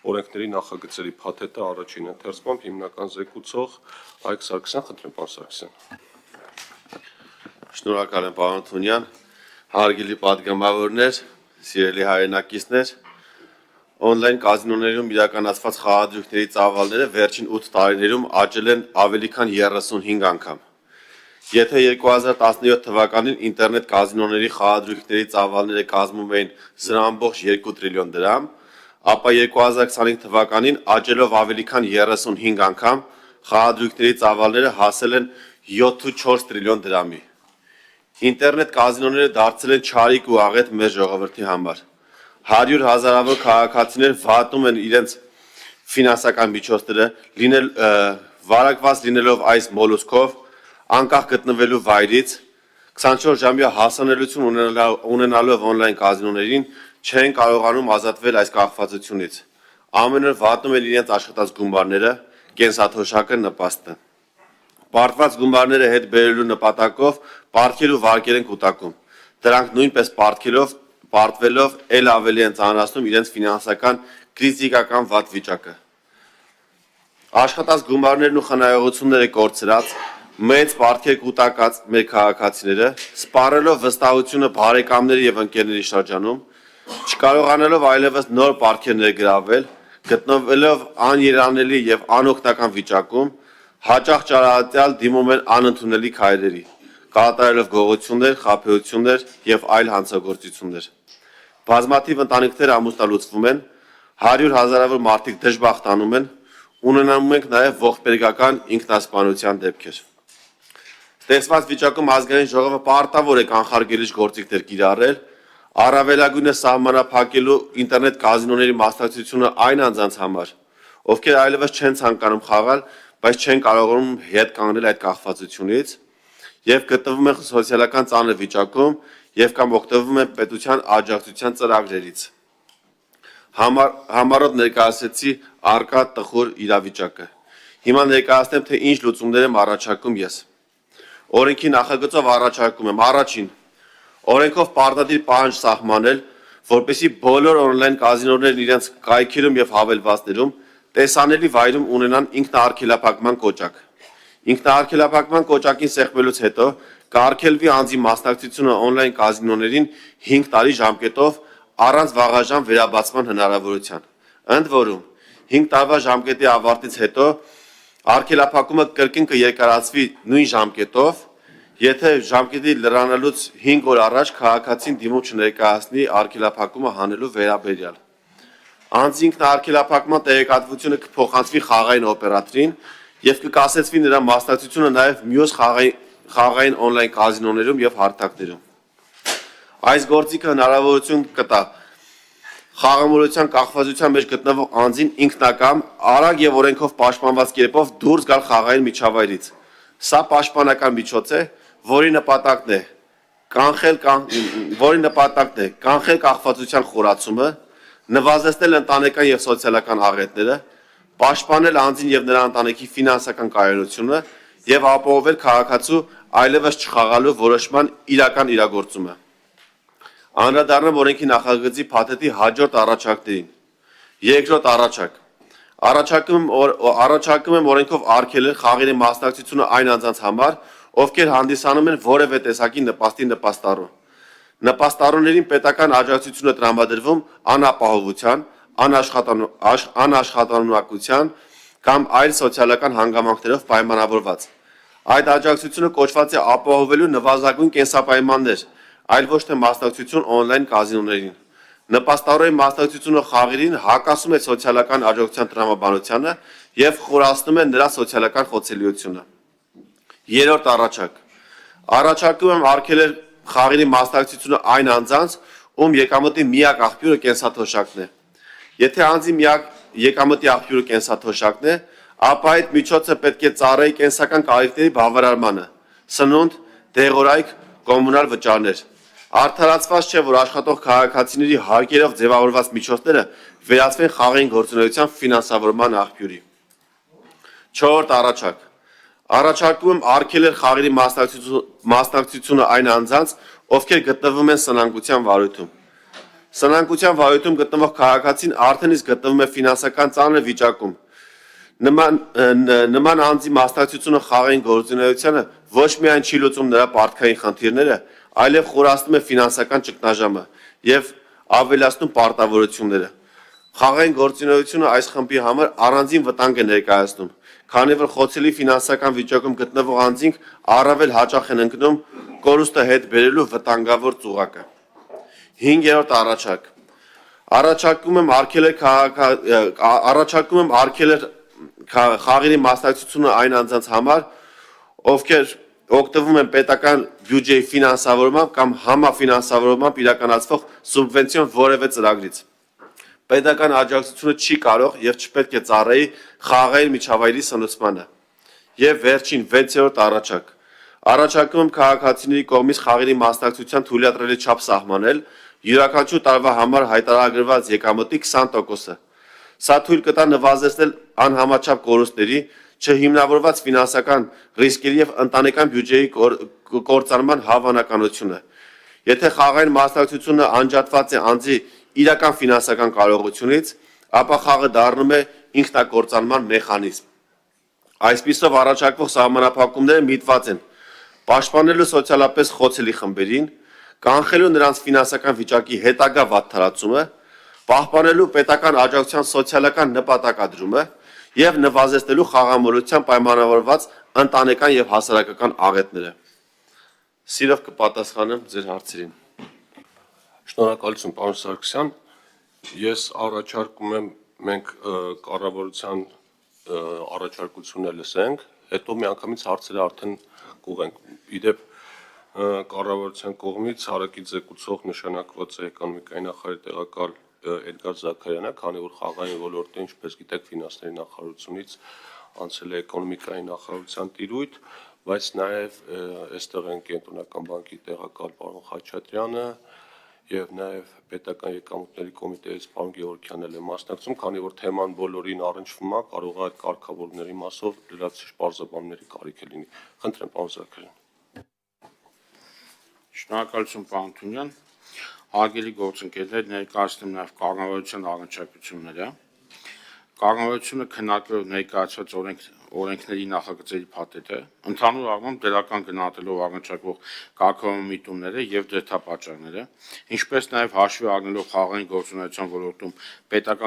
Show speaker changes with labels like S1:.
S1: օրենքների նախագծերի փաթեթը առաջին ընթերցմամբ հիմնական զեկուցող Այգ Սարգսյան, խնդրեմ պարոն Սարգսյան։
S2: Շնորհակալ եմ պարոն Թունյան, հարգելի պատգամավորներ, սիրելի հայրենակիցներ, on-line կազինոներում իրականացված խաղադրույքների ծավալները վերջին 8 տարիներում աճել են ավելի քան 35 անգամ։ Եթե 2017 թվականին ինտերնետ կազինոների խաղադրույքների ծավալները կազմում էին 0.2 տրիլիոն դրամ, ապա 2025 թվականին աճելով ավելի քան 35 անգամ խաղադրույքների ծավալները հասել են 7.4 տրիլիոն դրամի։ Ինտերնետ կազինոները դարձել են չարիք ու աղետ մեր ժողովրդի համար։ 100 հազարավոր քաղաքացիներ վատում են իրենց ֆինանսական միջոցները, վարակված լինելով այս մոլուսկով, անկախ գտնվելու վայրից, 24 ժամյա հասանելիություն ունենալով on-line կազինոներին չեն կարողանում ազատվել այս կախվածությունից։ Ամեն օր վատում են իրենց աշխատած գումարները, կենսաթոշակը, նպաստը։ Պարտված գումարները հետ բերելու նպատակով պարտքեր ու վարկեր են կուտակում։ Դրանք նույնպես պարտվելով էլ ավելի են ծանրացնում իրենց ֆինանսական կրիտիկական վատ վիճակը։ Աշխատած գումարներն ու խնայողությունները կորցրած, մեծ պարտքեր կուտակած մեր քաղաքացիները, սպառելով վստահությունը բարեկամների եւ ընկերների շրջանում, չկարողանալով այլևս նոր պարտքեր ներգրավել, գտնվելով աներանելի եւ անօգնական վիճակում, հաճախ ճարահատյալ դիմում են անընդունելի քայլերի, կատարելով գողություններ, խաբեություններ եւ այլ հանցագործություններ։ Բազմաթիվ ընտանիքներ ամուսնալուծվում են, 100 հազարավոր մարդիկ դժբախտանում են, ունենալու ենք նաեւ ողբերգական ինքնասպանության դեպքեր։ Ստեղծված վիճակում ազգային ժողովը պարտավոր է կանխարգելիչ գործիքներ կիրառել, առավելագույնս սահմանափակելու ինտերնետ կազինոների մասնակցությունը այն անձանց համար, ովքեր այլևս չեն ցանկանում խաղալ, բայց չեն կարողանում հետ կանգնել այդ կախվածությունից եւ գտնվում են սոցիալական ծանր վիճակում եւ կամ օգտվում են պետության աջակցության ծրագրերից։ Համառոտ ներկայացրեցի արկա տխուր իրավիճակը։ Հիմա ներկայացնեմ, թե ինչ լուծումներ եմ առաջարկում ես։ Օրենքի նախագծով առաջարկում եմ առաջին օրենքով պարտադիր պահանջ սահմանել, որպեսզի բոլոր on-line կազինոներն իրենց կայքերում եւ հավելվածներում տեսանելի վայրում ունենան ինքնաարգելափակման կոճակ։ Ինքնաարգելափակման կոճակին սեղմելուց հետո կարգելվի անձի մասնակցությունը on-line կազինոներին 5 տարի ժամկետով առանց վաղաժամ վերաբացման հնարավորության։ Ընդ որում 5 տարվա ժամկետի ավարտից հետո արգելափակումը կրկին կերկարացվի նույն ժամկետով, եթե ժամկետի լրանալուց 5 օր առաջ քաղաքացին դիմում չներկայացնի արգելափակումը հանելու վերաբերյալ։ Անձի ինքնաարգելափակման տեղեկատվությունը կփոխանցվի խաղային օպերատորին եւ կկասեցվի նրա մասնակցությունը նաեւ մյուս խաղային on-line կազինոներում եւ հարթակներում։ Այս գործիքը հնարավորություն կտա խաղամոլության կախվածության մեջ գտնվող անձին ինքնակամ, արագ եւ օրենքով պաշտպանված կերպով դուրս գալ խաղային միջավայրից։ Սա պաշտպանական միջոց է, որի նպատակն է կանխել կախվածության խորացումը, նվազեցնել ընտանեկան եւ սոցիալական աղետները, պաշտպանել անձին եւ նրա ընտանիքի ֆինանսական կայունությունը եւ ապահովել քաղաքացու այլևս չխաղալու որոշման իրական իրագործումը։ Անդրադառնամ օրենքի նախագծի փաթեթի հաջորդ առաջարկներին։ Երկրորդ առաջարկ։ Առաջարկում եմ օրենքով արգելել խաղերի մասնակցությունը այն անձանց համար, ովքեր հանդիսանում են որևէ տեսակի նպաստի նպաստառու։ Նպաստառուներին պետական աջակցություն է տրամադրվում անապահովության, անաշխատանունակության կամ այլ սոցիալական հանգամանքներով պայմանավորված։ Այդ աջակցությունը կոչված է ապահովելու նվազագույն կենսապայմաններ, այլ ոչ թե մասնակցություն on-line կազինոներին։ Նպաստառուի մասնակցությունը խաղերին հակասում է սոցիալական աջակցության տրամաբանությանը եւ խորացնում է նրա սոցիալական խոցելիությունը։ Երրորդ առաջարկ։ Առաջարկում եմ արգելել խաղերի մասնակցությունը այն անձանց, ում եկամտի միակ աղբյուրը կենսաթոշակն է։ Եթե անձի միակ եկամտի աղբյուրը կենսաթոշակն է, ապա այդ միջոցը պետք է ծառայի կենսական կարիքների բավարարմանը՝ սնունդ, դեղորայք, կոմունալ վճարներ։ Արդարացված չէ, որ աշխատող քաղաքացիների հարկերով ձևավորված միջոցները վերածվեն խաղային գործունեության ֆինանսավորման աղբյուրի։ 4-րդ առաջարկ։ Առաջարկում եմ արգելել խաղերի մասնակցությունը այն անձանց, ովքեր գտնվում են սնանկության վարույթում։ Սնանկության վայրում գտնվող քաղաքացին արդեն իսկ գտնվում է ֆինանսական ծանր վիճակում։ Նման անձի մասնակցությունը խաղային գործունեությանը ոչ միայն չի լուծում նրա պարտքային խնդիրները, այլև խորացնում է ֆինանսական ճգնաժամը եւ ավելացնում պարտավորությունները։ Խաղային գործունեությունը այս խմբի համար առանձին վտանգ է ներկայացնում, քանի որ խոցելի ֆինանսական վիճակում գտնվող անձինք առավել հաճախ են ընկնում կորուստը հետ բերելու վտանգավոր ծուղակը։ 5-րդ առաջարկ։ Առաջարկում եմ արգելել խաղերի մասնակցությունը այն անձանց համար, ովքեր օգտվում են պետական բյուջեի ֆինանսավորմամբ կամ համաֆինանսավորմամբ իրականացվող սուբվենցիոն որևէ ծրագրից։ Պետական աջակցությունը չի կարող եւ չպետք է ծառայի խաղային միջավայրի սնուցմանը։ Եվ վերջին 6-րդ առաջարկ։ Առաջարկում եմ քաղաքացիների կողմից խաղերի մասնակցության թույլատրելի չափ սահմանել յուրաքանչյուր տարվա համար հայտարարված եկամտի 20%-ը։ Սա թույլ կտա նվազեցնել անհամաչափ կորուստների, չհիմնավորված ֆինանսական ռիսկերի եւ ընտանեկան բյուջեի կործանման հավանականությունը։ Եթե խաղային մասնակցությունը անջատված է անձի իրական ֆինանսական կարողությունից, ապա խաղը դառնում է ինքնակործանման մեխանիզմ։ Այսպիսով առաջարկվող սահմանափակումները միտված են պաշտպանելու սոցիալապես խոցելի խմբերին, կանխելու նրանց ֆինանսական վիճակի հետագա վատթարացումը, պահպանելու պետական աջակցության սոցիալական նպատակադրումը եւ նվազեցնելու խաղամոլության պայմանավորված ընտանեկան եւ հասարակական աղետները։ Սիրով կպատասխանեմ ձեր հարցերին։
S1: Շնորհակալություն, պարոն Սարգսյան։ Ես առաջարկում եմ մենք կառավարության առաջարկությունը լսենք, հետո միանգամից հարցերը արդեն կուղենք։ Իդեպ կառավարության կողմից հարակի ձեկուցող նշանակված է էկոնոմիկայի նախարարի տեղակալ Էդգար Զաքարյանը, քանի որ խաղային ոլորտը, ինչպես գիտեք, ֆինանսների նախարարությունից անցել է էկոնոմիկայի նախարարության տիրույթ, բայց նաև այստեղ են Կենտրոնական բանկի տեղակալ պարոն Խաչատրյանը եւ նաև պետական եկամուտների կոմիտեից պարոն Գեորգյանն էլ է մասնակցում, քանի որ թեման բոլորին առնչվում է, կարող է այդ կարգավորների մասով լրացուցիչ բարձրաբանումների կարիք է լինի։ Խնդրեմ, պարոն Զաքարյան։
S3: Շնորհակալություն, պարոն Թունյան։ Հարգելի գործընկերներ, ներկայացնում նաև կառավարության առաջարկությունները։ Կառավարությունը քննարկելով ներկայացված օրենքների նախագծերի փաթեթը, ընդհանուր առմամբ դրական գնահատելով առաջարկվող կարգավորման միտումները եւ դրդապատճառները, ինչպես նաև հաշվի առնելով խաղային գործունեության ոլորտում պետական